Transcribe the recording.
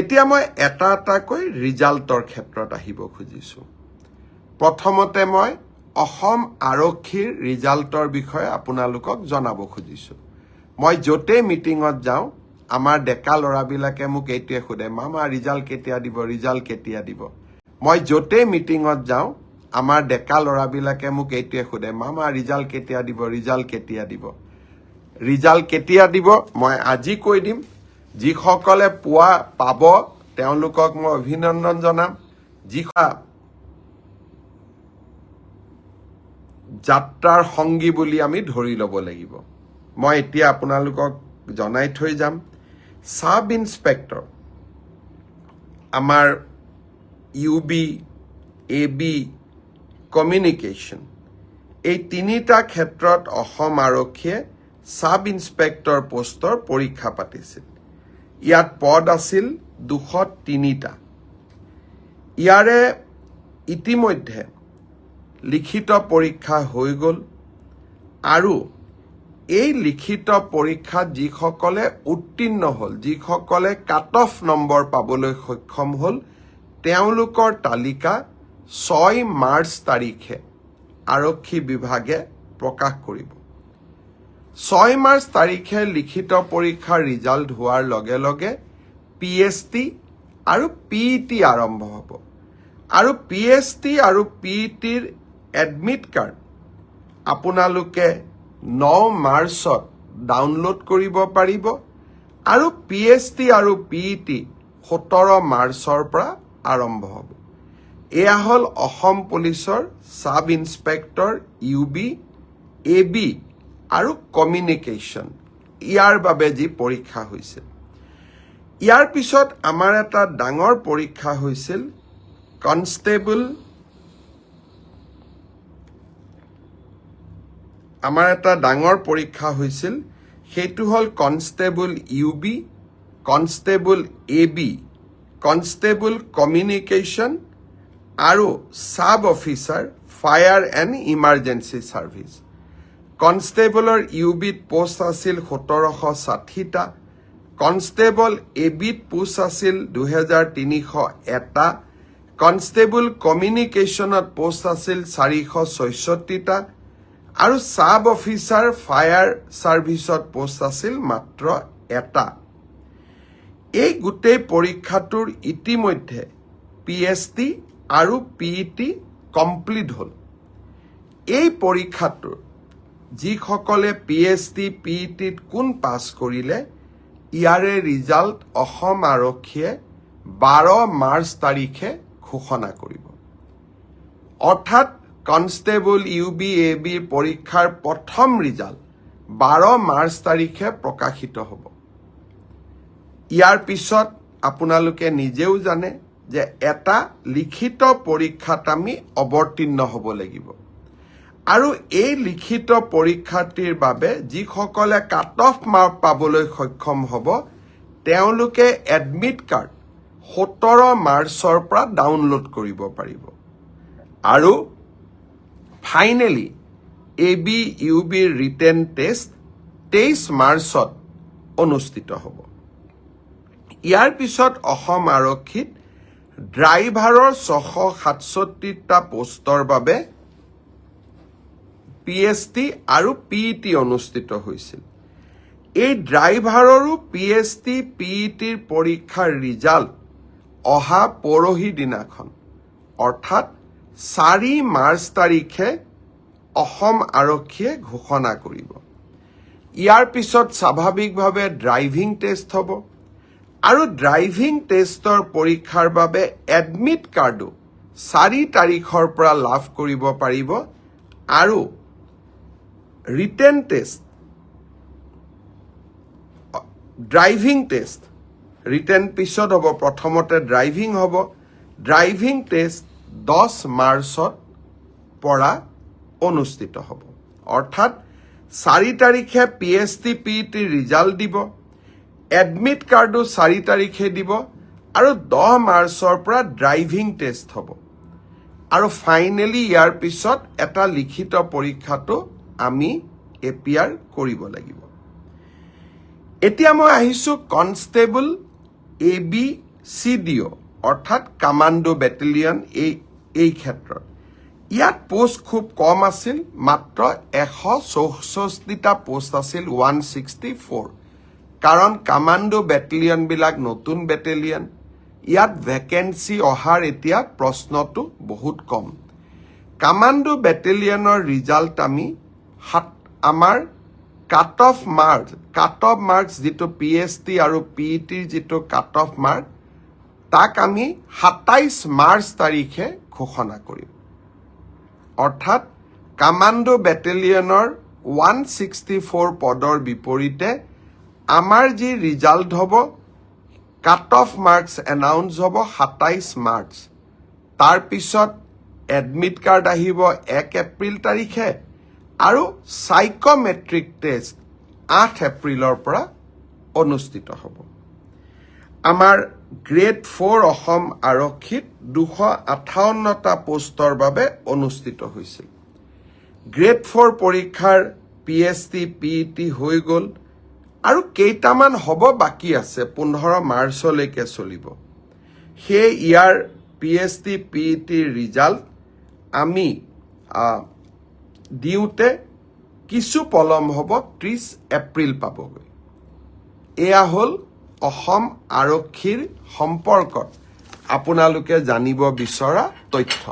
এতিয়া মই এটাকৈ ৰিজাল্টৰ ক্ষেত্ৰত আহিব খুজিছোঁ। প্ৰথমতে মই অসম আৰক্ষীৰ ৰিজাল্টৰ বিষয়ে আপোনালোকক জনাব খুজিছোঁ। মই য'তেই মিটিঙত যাওঁ আমাৰ ডেকা ল'ৰাবিলাকে মোক এইটোৱে সোধে, মামা ৰিজাল্ট কেতিয়া দিব, ৰিজাল্ট কেতিয়া দিব। মই য'তেই মিটিঙত যাওঁ আমাৰ ডেকা ল'ৰাবিলাকে মোক এইটোৱে সোধে, মামা ৰিজাল্ট কেতিয়া দিব, ৰিজাল্ট কেতিয়া দিব। ৰিজাল্ট কেতিয়া দিব মই আজি কৈ দিম। যিসকলে পাব তেওঁলোকক মই অভিনন্দন জনাম। যাত্ৰাৰ সংগী বুলি আমি ধৰি ল'ব লাগিব। মই এতিয়া আপোনালোকক জনাই থৈ যাম, সাব ইন্সপেক্টৰ আমাৰ UB, AB, কমিউনিকেশ্যন এই তিনিটা ক্ষেত্ৰত অসম আৰক্ষীয়ে সাব ইন্সপেক্টৰ পোষ্টৰ পৰীক্ষা পাতিছিল। ইয়াত পদ আছিল 203টা। ইয়াৰে ইতিমধ্যে লিখিত পৰীক্ষা হৈ গ'ল আৰু এই লিখিত পৰীক্ষাত যিসকলে উত্তীৰ্ণ হ'ল, যিসকলে কাট অফ নম্বৰ পাবলৈ সক্ষম হ'ল, তেওঁলোকৰ তালিকা 6 মাৰ্চ তাৰিখে আৰক্ষী বিভাগে প্ৰকাশ কৰিব। 6 মাৰ্চ তাৰিখে লিখিত পৰীক্ষাৰ ৰিজাল্ট হোৱাৰ লগে লগে PST আৰু PET আৰম্ভ হ'ব আৰু PST আৰু PETৰ এডমিট কাৰ্ড আপোনালোকে 9 মাৰ্চত ডাউনলোড কৰিব পাৰিব আৰু PST আৰু PET 17 মাৰ্চৰ পৰা আৰম্ভ হ'ব। এয়া হ'ল অসম পুলিচৰ সাব ইন্সপেক্টৰ UB, AB আৰু কমিউনিকেশ্যন ইয়াৰ বাবে যি পৰীক্ষা হৈছিল। ইয়াৰ পিছত আমাৰ এটা ডাঙৰ পৰীক্ষা হৈছিল কনষ্টেবল। সেইটো হ'ল constable UB, constable AB, constable communication আৰু sub officer fire and emergency service. কনষ্টেবলৰ UBত পোষ্ট আছিল 1760টা, কনষ্টেবল ABত পোষ্ট আছিল 2301টা, কনষ্টেবল কমিউনিকেশ্যনত পোষ্ট আছিল 466টা আৰু সাব অফিচাৰ ফায়াৰ ছাৰ্ভিচত পোষ্ট আছিল মাত্ৰ 1টা। এই গোটেই পৰীক্ষাটোৰ ইতিমধ্যে PST আৰু PET কমপ্লিট হ'ল। এই পৰীক্ষাটোৰ যিসকলে PST, PETত কোন পাছ কৰিলে ইয়াৰে ৰিজাল্ট অসম আৰক্ষীয়ে 12 মাৰ্চ তাৰিখে ঘোষণা কৰিব। অৰ্থাৎ কনষ্টেবল UB, ABৰ পৰীক্ষাৰ প্ৰথম ৰিজাল্ট 12 মাৰ্চ তাৰিখে প্ৰকাশিত হ'ব। ইয়াৰ পিছত আপোনালোকে নিজেও জানে যে এটা লিখিত পৰীক্ষাত আমি অৱতীৰ্ণ হ'ব লাগিব আৰু এই লিখিত পৰীক্ষাটিৰ বাবে যিসকলে কাট অফ মাৰ্ক পাবলৈ সক্ষম হ'ব তেওঁলোকে এডমিট কাৰ্ড 17 মাৰ্চৰ পৰা ডাউনলোড কৰিব পাৰিব আৰু ফাইনেলি AB, UBৰ ৰিটেন টেষ্ট 23 মাৰ্চত অনুষ্ঠিত হ'ব। ইয়াৰ পিছত অসম আৰক্ষীত ড্ৰাইভাৰৰ 667টা পোষ্টৰ বাবে PST আৰু PET অনুষ্ঠিত হৈছিল। এই ড্ৰাইভাৰৰো PST, PETৰ পৰীক্ষাৰ ৰিজাল্ট অহা পৰহি দিনাখন অৰ্থাৎ 4 মাৰ্চ তাৰিখে অসম আৰক্ষীয়ে ঘোষণা কৰিব। ইয়াৰ পিছত স্বাভাৱিকভাৱে ড্ৰাইভিং টেষ্ট হ'ব আৰু ড্ৰাইভিং টেষ্টৰ পৰীক্ষাৰ বাবে এডমিট কাৰ্ডো 4 তাৰিখৰ পৰা লাভ কৰিব পাৰিব আৰু written test, driving test written পিছত হ'ব। প্ৰথমতে ড্ৰাইভিং হ'ব। ড্ৰাইভিং টেষ্ট 10 মাৰ্চত পৰা অনুষ্ঠিত হ'ব। অৰ্থাৎ 4 তাৰিখে PST, PET ৰিজাল্ট দিব, এডমিট কাৰ্ডো 4 তাৰিখে দিব আৰু 10 মাৰ্চৰ পৰা ড্ৰাইভিং টেষ্ট হ'ব আৰু ফাইনেলি ইয়াৰ পিছত এটা লিখিত পৰীক্ষাটো আমি এপিয়াৰ কৰিব লাগিব। এতিয়া মই আহিছোঁ কনষ্টেবল AB CDO অৰ্থাৎ কামাণ্ডো বেটেলিয়ন এই ক্ষেত্ৰত ইয়াত পোষ্ট খুব কম আছিল মাত্ৰ 164টা পোষ্ট আছিল 164 কাৰণ কামাণ্ডো বেটেলিয়ন বিলাক নতুন বেটেলিয়ন ইয়াত ভেকেন্সি অহাৰ এতিয়া প্ৰশ্নটো বহুত কম কামাণ্ডো বেটেলিয়নৰ ৰিজাল্ট আমি আমাৰ কাট অফ মাৰ্কছ যেটো PST আৰু PET যেটো কাট অফ মাৰ্ক তাক আমি 27 মাৰ্চ তাৰিখে ঘোষণা কৰিম অৰ্থাৎ কামাণ্ডো বেটেলিয়নৰ 164 পদৰ বিপৰীতে আমাৰ যি ৰিজাল্ট হ'ব কাট অফ মাৰ্কছ এনাউন্স হ'ব 27 মাৰ্চ তাৰ পিছত এডমিট কাৰ্ড আহিব 1 এপ্ৰিল তাৰিখে আৰু সাইকোমেট্ৰিক টেষ্ট 8 এপ্ৰিলৰ পৰা অনুষ্ঠিত হ'ব আমাৰ গ্ৰেড 4 অসম আৰক্ষীত 258টা পোষ্টৰ বাবে অনুষ্ঠিত হৈছিল গ্ৰেড 4 পৰীক্ষাৰ PST PET হৈ গ'ল আৰু কেইটামান হ'ব বাকি আছে 15 মাৰ্চলৈকে চলিব সেই ইয়াৰ PST PET ৰিজাল্ট আমি দিওতে কিছু পলম হ'ব 30 এপ্ৰিল পাবগৈ এয়া হ'ল অসম আৰক্ষীৰ সম্পৰ্কত আপোনালোকে জানিব বিচৰা তথ্য